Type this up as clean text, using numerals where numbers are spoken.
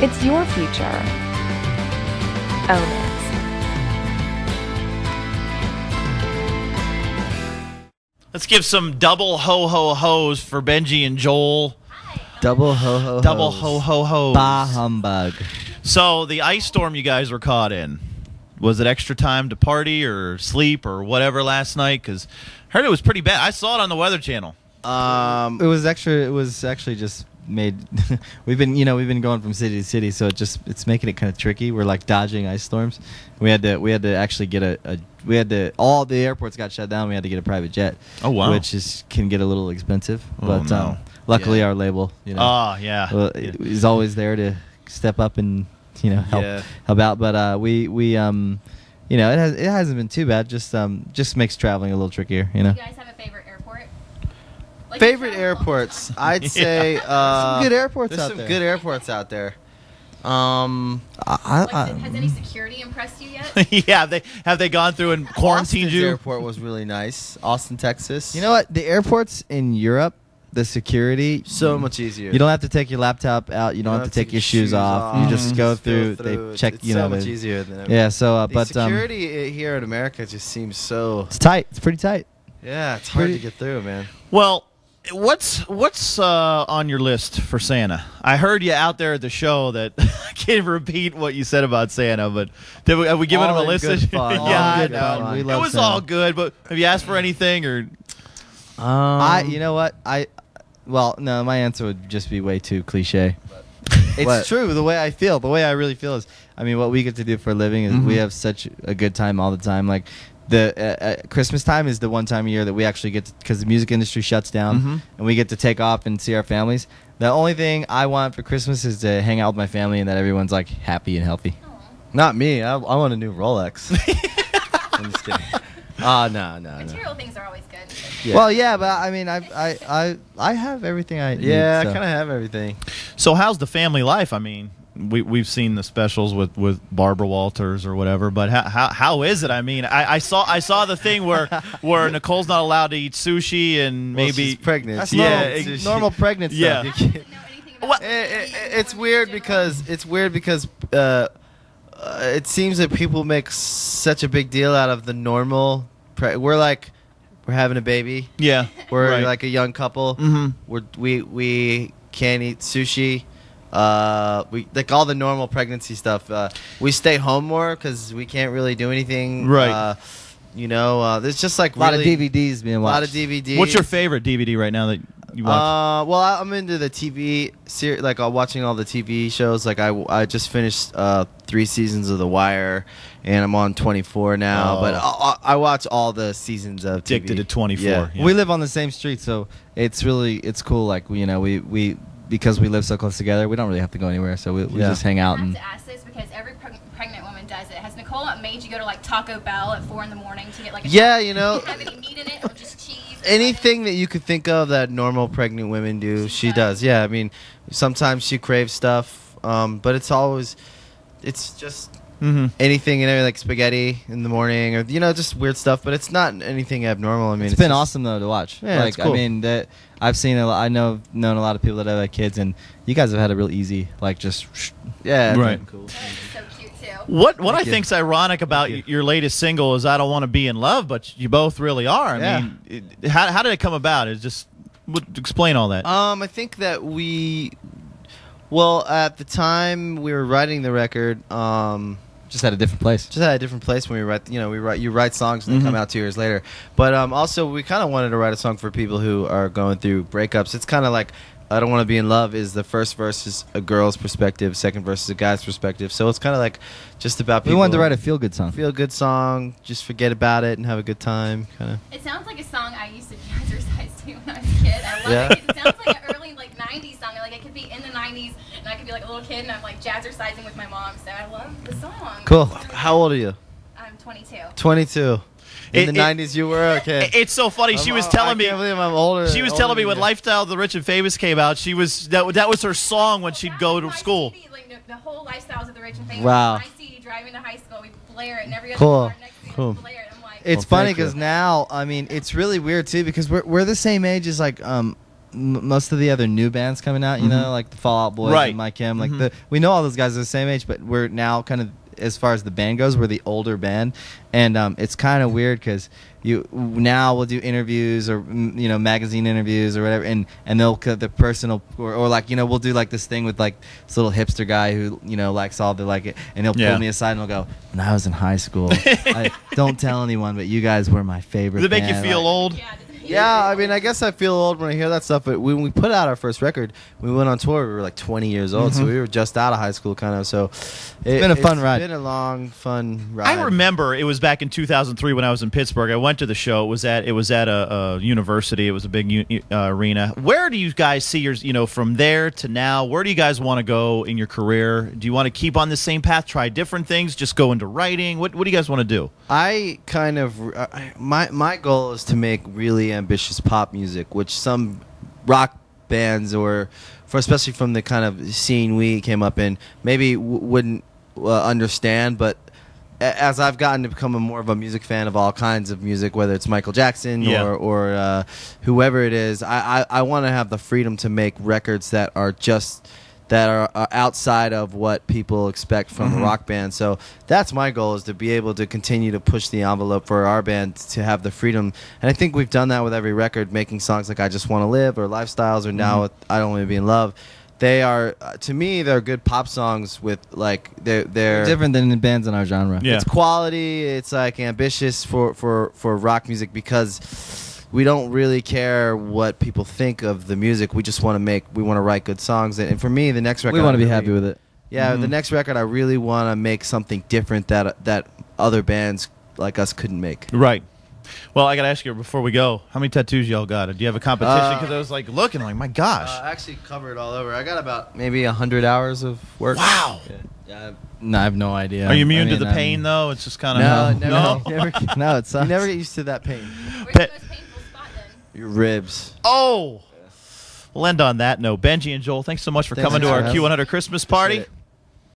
It's your future. Own it. Let's give some double ho-ho-hos for Benji and Joel. Double ho-ho-hos. Double ho-ho-hos. Bah humbug. So the ice storm you guys were caught in, was it extra time to party or sleep or whatever last night? Because I heard it was pretty bad. I saw it on the Weather Channel. It was actually just made. we've been going from city to city, so it's making it kind of tricky. We're like dodging ice storms. We had to actually get all the airports got shut down. We had to get a private jet. Oh wow, which can get a little expensive. But no. Luckily our label, is always there to step up and help out. But we it hasn't been too bad. Just makes traveling a little trickier. Do you guys have a favorite airport? Favorite airports? I'd say some good airports there's out some there. good airports out there. Has any security impressed you yet? Yeah, have they gone through and quarantined Austin's you? airport was really nice. Austin, Texas. You know what? The airports in Europe, the security so much easier. You don't have to take your laptop out. You don't have to take your shoes off. You just go through. They check. It's so much easier than everything. Yeah. So, the but security here in America just seems so. It's tight. It's pretty tight. Yeah, it's hard to get through, man. Well, what's on your list for Santa? I heard you out there at the show that I can't repeat what you said about Santa, but have we given him a list? Good fun. Yeah, good I know. fun. We It love was Santa. all good, but have you asked for anything or? You know what? Well, no, my answer would just be way too cliche. It's true. The way I really feel is, what we get to do for a living is we have such a good time all the time. Like the Christmas time is the one time a year that we actually get to, because the music industry shuts down and we get to take off and see our families. The only thing I want for Christmas is to hang out with my family and that everyone's like happy and healthy. Not me. I want a new Rolex. I'm just kidding. No. Material things are always good. Yeah. Well, yeah, but I have everything I need. Yeah, so. I kind of have everything. So how's the family life? We've seen the specials with Barbara Walters or whatever, but how is it? I saw the thing where Nicole's not allowed to eat sushi and maybe she's pregnant. That's normal pregnant Yeah. stuff. I didn't know anything about It's weird because it seems that people make such a big deal out of the normal. We're having a baby. Yeah, We're right. like a young couple. We can't eat sushi. We like all the normal pregnancy stuff. We stay home more because we can't really do anything. Right. There's just like A lot of really DVDs being a watched. lot of DVDs. What's your favorite DVD right now that you watch? Well, I'm into the TV series, like watching all the TV shows. Like I just finished 3 seasons of The Wire, and I'm on 24 now. Oh. But I watch all the seasons of TV. Addicted to 24. Yeah. Yeah. We live on the same street, so it's cool. Like we because we live so close together, we don't really have to go anywhere. So we just hang out I have and. to ask this because every pregnant woman does it. Has Nicole made you go to like Taco Bell at 4 in the morning to get like a have any meat in it or just cheese? Anything that you could think of that normal pregnant women do, she does. Yeah, sometimes she craves stuff, but it's just anything and everything, like spaghetti in the morning or just weird stuff. But it's not anything abnormal. It's been awesome though to watch. Yeah, it's cool. That I've seen known a lot of people that have had kids, and you guys have had a real easy it's Right. been cool. So cute too. What I think's ironic about your latest single is "I Don't Want to Be in Love," but you both really are. How did it come about? Explain all that. I think that at the time we were writing the record, Just at a different place. just at a different place when we write. You write songs and they come out 2 years later. But also we kind of wanted to write a song for people who are going through breakups. It's kind of like "I Don't Want to Be in Love" is the first verse is a girl's perspective, second verse is a guy's perspective. So it's kind of like just about people. We wanted to write a feel-good song. Feel good song, just forget about it and have a good time, kind of. It sounds like a song I used to jazzercise to when I was a kid. I love Yeah. it. It sounds like an early 90s song. Like it could be in the 90s and I could be like a little kid and I'm like jazzercising with my mom. So I love the song. Cool. How old are you? I'm 22. 22. In the 90s, you were a kid. It's so funny. She was telling me. I can't believe I'm older. She was telling me when "Lifestyle of the Rich and Famous" came out. She was that was her song when she'd go to My school. CD, like the whole Lifestyles of the Rich and Famous. Wow. My CD driving to high school, we blare it, and every other Cool. car next to me Cool. would blare it. I'm like, It's Well, funny thank you. because now, it's really weird too because we're the same age as most of the other new bands coming out, you know, like the Fall Out Boys and Mike Kim, like we know all those guys are the same age, but we're now kind of, as far as the band goes, we're the older band, and it's kind of weird because now we'll do interviews or magazine interviews or whatever, and they'll the personal or like we'll do like this thing with like this little hipster guy who likes all the like, and he'll pull me aside and he'll go, when I was in high school, don't tell anyone, but you guys were my favorite. Does it make band. you feel old? Yeah, I mean, I guess I feel old when I hear that stuff. But when we put out our first record, we went on tour. We were like 20 years old, so we were just out of high school, kind of. So it's been a fun ride. It's been a long, fun ride. I remember it was back in 2003 when I was in Pittsburgh. I went to the show. It was at a university. It was a big arena. Where do you guys see your from there to now? Where do you guys want to go in your career? Do you want to keep on the same path, try different things, just go into writing? What do you guys want to do? I kind of my goal is to make really ambitious pop music, which some rock bands especially from the kind of scene we came up in, maybe wouldn't understand. But as I've gotten to become more of a music fan of all kinds of music, whether it's Michael Jackson or whoever it is, I want to have the freedom to make records that are outside of what people expect from a rock band. So that's my goal, is to be able to continue to push the envelope for our band, to have the freedom. And I think we've done that with every record, making songs like I Just Want to Live or Lifestyles, or now with I Don't Want to Be in Love. They are, to me, they're good pop songs with like they're different than the bands in our genre. Yeah. It's quality. It's like ambitious for rock music, because we don't really care what people think of the music. We just want to write good songs. And for me, the next record, we want to be happy with it. Yeah, the next record, I really want to make something different that other bands like us couldn't make. Right. Well, I got to ask you before we go, how many tattoos y'all got? Do you have a competition? Because I was like looking, like, my gosh. I actually covered all over. I got about maybe 100 hours of work. Wow. Yeah. No, I have no idea. Are you immune to the pain, though? It's just kind of... No, it sucks. You never get used to that pain. Where's the most painful spot then? Your ribs. Oh! We'll end on that note. Benji and Joel, thanks so much for coming to our Q100 Christmas Party.